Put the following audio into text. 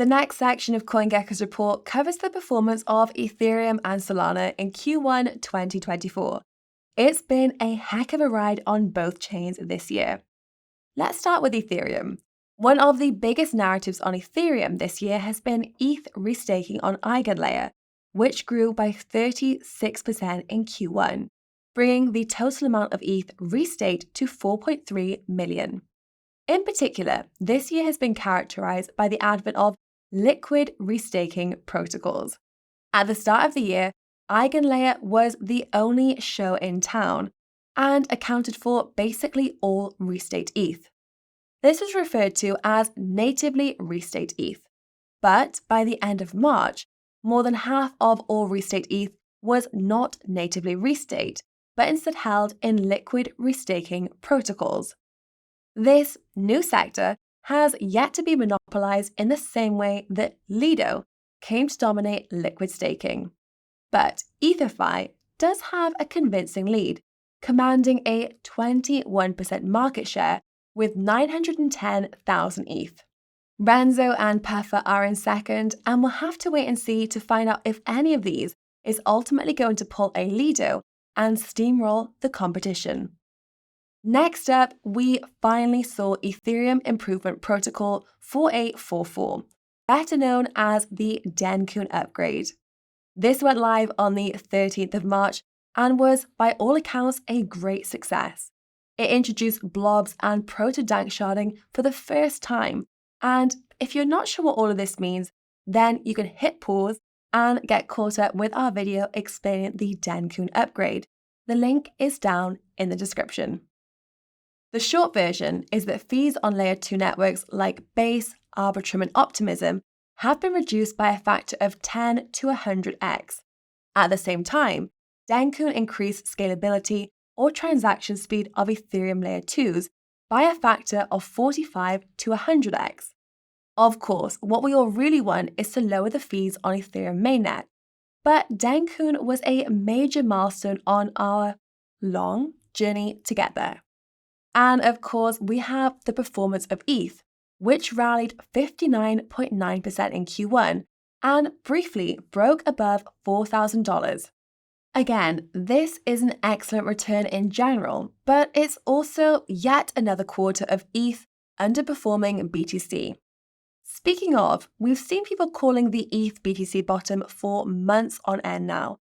The next section of CoinGecko's report covers the performance of Ethereum and Solana in Q1 2024. It's been a heck of a ride on both chains this year. Let's start with Ethereum. One of the biggest narratives on Ethereum this year has been ETH restaking on EigenLayer, which grew by 36% in Q1, bringing the total amount of ETH restaked to 4.3 million. In particular, this year has been characterized by the advent of liquid restaking protocols. At the start of the year, EigenLayer was the only show in town and accounted for basically all restaked ETH. This was referred to as natively restaked ETH, but by the end of March, more than half of all restaked ETH was not natively restaked, but instead held in liquid restaking protocols. This new sector has yet to be monopolized in the same way that Lido came to dominate liquid staking. But EtherFi does have a convincing lead, commanding a 21% market share with 910,000 ETH. Renzo and Puffer are in second, and we'll have to wait and see to find out if any of these is ultimately going to pull a Lido and steamroll the competition. Next up, we finally saw Ethereum Improvement Protocol 4844, better known as the Denkun upgrade. This went live on the 13th of March and was, by all accounts, a great success. It introduced blobs and proto-dank sharding for the first time, and if you're not sure what all of this means, then you can hit pause and get caught up with our video explaining the Denkun upgrade. The link is down in the description. The short version is that fees on Layer 2 networks like Base, Arbitrum, and Optimism have been reduced by a factor of 10 to 100x. At the same time, Denkun increased scalability or transaction speed of Ethereum Layer 2s by a factor of 45 to 100x. Of course, what we all really want is to lower the fees on Ethereum mainnet, but Denkun was a major milestone on our long journey to get there. And of course, we have the performance of ETH, which rallied 59.9% in Q1 and briefly broke above $4,000. Again, this is an excellent return in general, but it's also yet another quarter of ETH underperforming BTC. Speaking of, we've seen people calling the ETH BTC bottom for months on end now,